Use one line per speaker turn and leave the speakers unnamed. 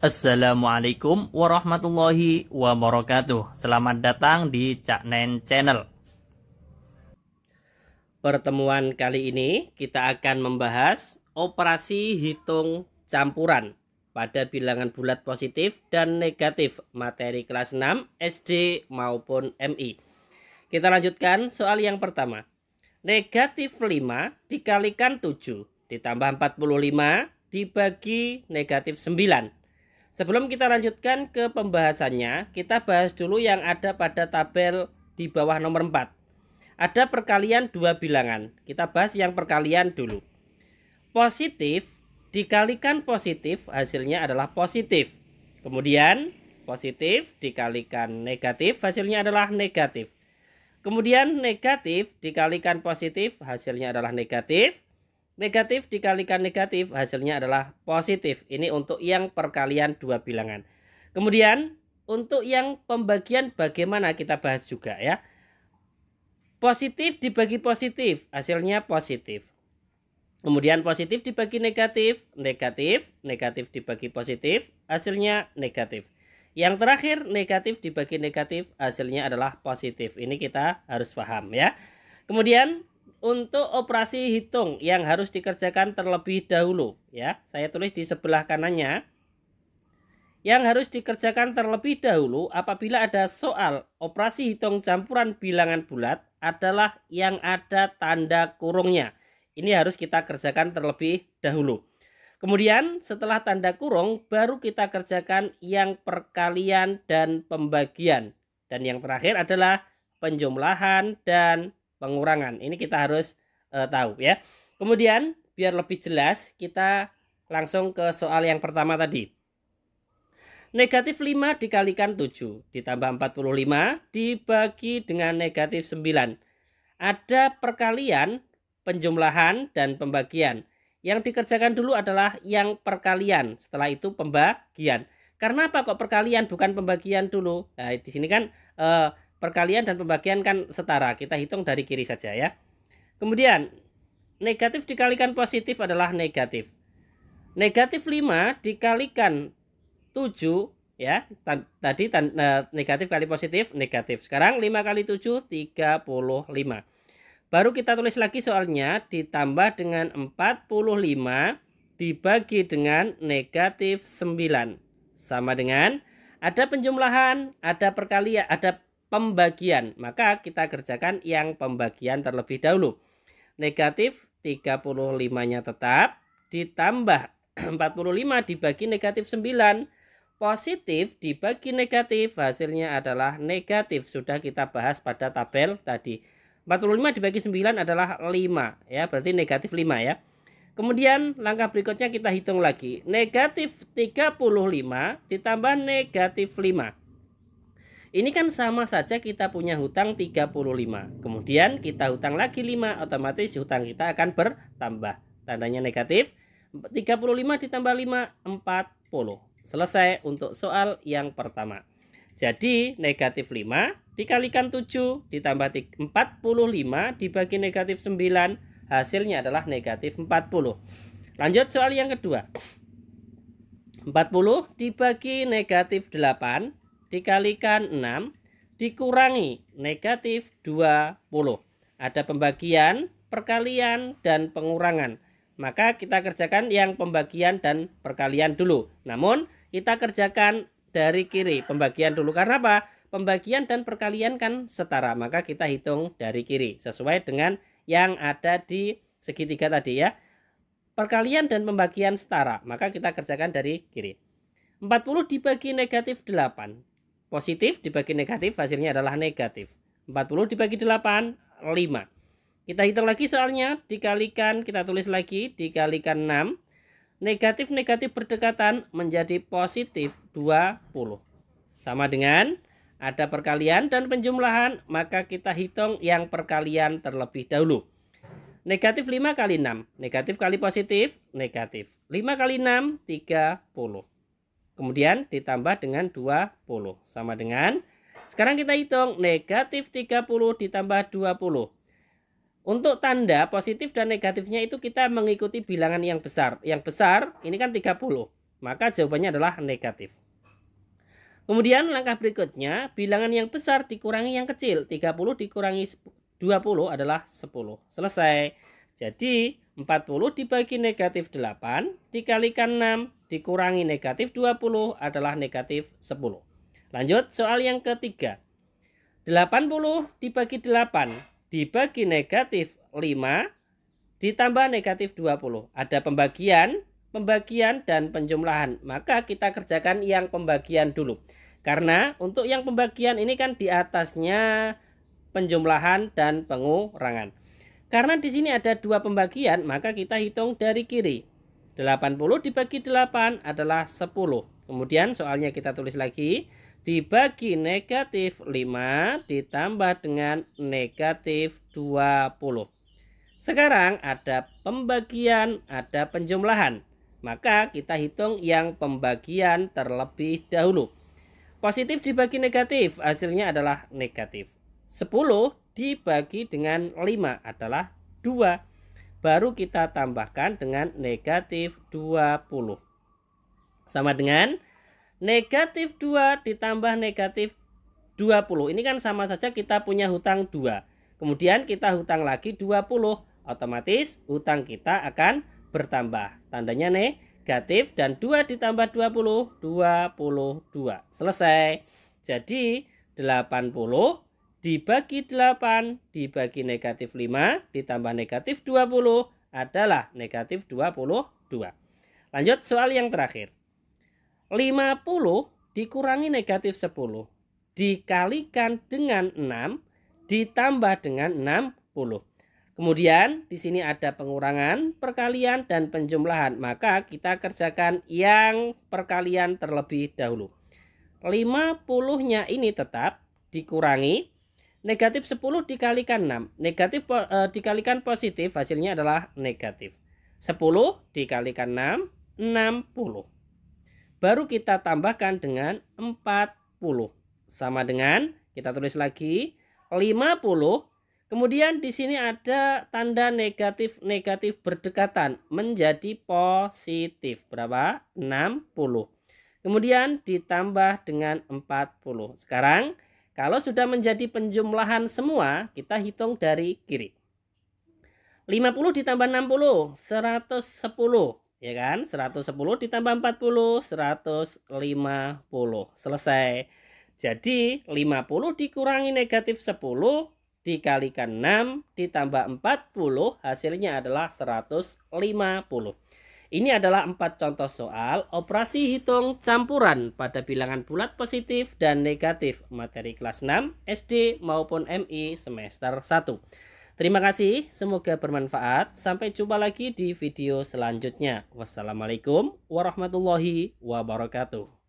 Assalamualaikum warahmatullahi wabarakatuh. Selamat datang di Cak Nen Channel.
Pertemuan kali ini kita akan membahas operasi hitung campuran pada bilangan bulat positif dan negatif materi kelas 6 SD maupun MI. Kita lanjutkan soal yang pertama. Negatif 5 dikalikan 7 ditambah 45 dibagi negatif 9. Sebelum kita lanjutkan ke pembahasannya, kita bahas dulu yang ada pada tabel di bawah nomor 4. Ada perkalian dua bilangan. Kita bahas yang perkalian dulu. Positif dikalikan positif hasilnya adalah positif. Kemudian positif dikalikan negatif hasilnya adalah negatif. Kemudian negatif dikalikan positif hasilnya adalah negatif. Negatif dikalikan negatif hasilnya adalah positif. Ini untuk yang perkalian dua bilangan. Kemudian untuk yang pembagian bagaimana kita bahas juga ya. Positif dibagi positif hasilnya positif. Kemudian positif dibagi negatif, negatif dibagi positif hasilnya negatif. Yang terakhir negatif dibagi negatif hasilnya adalah positif. Ini kita harus paham ya. Kemudian untuk operasi hitung yang harus dikerjakan terlebih dahulu ya, saya tulis di sebelah kanannya. Yang harus dikerjakan terlebih dahulu apabila ada soal operasi hitung campuran bilangan bulat adalah yang ada tanda kurungnya. Ini harus kita kerjakan terlebih dahulu. Kemudian setelah tanda kurung baru kita kerjakan yang perkalian dan pembagian. Dan yang terakhir adalah penjumlahan dan pengurangan. Ini kita harus tahu ya. Kemudian biar lebih jelas kita langsung ke soal yang pertama tadi. Negatif 5 dikalikan 7 ditambah 45 dibagi dengan negatif 9. Ada perkalian, penjumlahan, dan pembagian. Yang dikerjakan dulu adalah yang perkalian, setelah itu pembagian. Karena apa kok perkalian bukan pembagian dulu? Nah, di sini kan perkalian dan pembagian kan setara. Kita hitung dari kiri saja ya. Kemudian negatif dikalikan positif adalah negatif. Negatif 5 dikalikan 7 ya. Tadi negatif kali positif negatif. Sekarang 5 kali 7 35. Baru kita tulis lagi soalnya ditambah dengan 45 dibagi dengan negatif 9. Sama dengan ada penjumlahan, ada perkalian, ada pembagian. Maka kita kerjakan yang pembagian terlebih dahulu. Negatif 35-nya tetap ditambah 45 dibagi negatif 9. Positif dibagi negatif hasilnya adalah negatif. Sudah kita bahas pada tabel tadi. 45 dibagi 9 adalah 5 ya, berarti negatif 5 ya. Kemudian langkah berikutnya kita hitung lagi. Negatif 35 ditambah negatif 5. Ini kan sama saja kita punya hutang 35. Kemudian kita hutang lagi 5, otomatis hutang kita akan bertambah. Tandanya negatif. 35 ditambah 5, 40. Selesai untuk soal yang pertama. Jadi negatif 5 dikalikan 7 ditambah 45 dibagi negatif 9. Hasilnya adalah negatif 40. Lanjut soal yang kedua. 40 dibagi negatif 8 dikalikan 6 dikurangi negatif 20. Ada pembagian, perkalian, dan pengurangan. Maka kita kerjakan yang pembagian dan perkalian dulu. Namun kita kerjakan dari kiri, pembagian dulu. Karena apa? Pembagian dan perkalian kan setara. Maka kita hitung dari kiri sesuai dengan yang ada di segitiga tadi ya. Perkalian dan pembagian setara. Maka kita kerjakan dari kiri. 40 dibagi negatif 8. Positif dibagi negatif hasilnya adalah negatif. 40 dibagi 8, 5. Kita hitung lagi soalnya, dikalikan, kita tulis lagi, dikalikan 6. Negatif-negatif berdekatan menjadi positif 20. Sama dengan ada perkalian dan penjumlahan, maka kita hitung yang perkalian terlebih dahulu. Negatif 5 kali 6, negatif kali positif, negatif. 5 kali 6, 30. Kemudian ditambah dengan 20, sama dengan, sekarang kita hitung, negatif 30 ditambah 20. Untuk tanda positif dan negatifnya itu kita mengikuti bilangan yang besar. Yang besar ini kan 30. maka jawabannya adalah negatif. Kemudian langkah berikutnya, bilangan yang besar dikurangi yang kecil. 30 dikurangi 20 adalah 10. Selesai. Jadi 40 dibagi negatif 8 dikalikan 6 dikurangi negatif 20 adalah negatif 10. Lanjut soal yang ketiga. 80 dibagi 8 dibagi negatif 5 ditambah negatif 20. Ada pembagian dan penjumlahan. Maka kita kerjakan yang pembagian dulu. Karena untuk yang pembagian ini kan di atasnya penjumlahan dan pengurangan. Karena di sini ada dua pembagian, maka kita hitung dari kiri. 80 dibagi 8 adalah 10. Kemudian soalnya kita tulis lagi. Dibagi negatif 5 ditambah dengan negatif 20. Sekarang ada pembagian, ada penjumlahan. Maka kita hitung yang pembagian terlebih dahulu. Positif dibagi negatif, hasilnya adalah negatif. 10 dibagi dengan 5 adalah 2. Baru kita tambahkan dengan negatif 20. Sama dengan negatif 2 ditambah negatif 20. Ini kan sama saja kita punya hutang 2. Kemudian kita hutang lagi 20. Otomatis hutang kita akan bertambah. Tandanya negatif dan 2 ditambah 20, 22. Selesai. Jadi 80 dibagi 8 dibagi negatif 5 ditambah negatif 20 adalah negatif 22. Lanjut soal yang terakhir. 50 dikurangi negatif 10 dikalikan dengan 6 ditambah dengan 60. Kemudian di sini ada pengurangan, perkalian, dan penjumlahan. Maka kita kerjakan yang perkalian terlebih dahulu. 50-nya ini tetap dikurangi. Negatif 10 dikalikan 6. Negatif dikalikan positif hasilnya adalah negatif. 10 dikalikan 6, 60. Baru kita tambahkan dengan 40. Sama dengan, kita tulis lagi, 50. Kemudian di sini ada tanda negatif berdekatan menjadi positif. Berapa? 60. Kemudian ditambah dengan 40. Sekarang kalau sudah menjadi penjumlahan semua, kita hitung dari kiri. 50 ditambah 60, 110. Ya kan? 110 ditambah 40, 150. Selesai. Jadi 50 dikurangi negatif 10 dikalikan 6 ditambah 40 hasilnya adalah 150. Ini adalah 4 contoh soal operasi hitung campuran pada bilangan bulat positif dan negatif materi kelas 6 SD maupun MI semester 1. Terima kasih, semoga bermanfaat. Sampai jumpa lagi di video selanjutnya. Wassalamualaikum warahmatullahi wabarakatuh.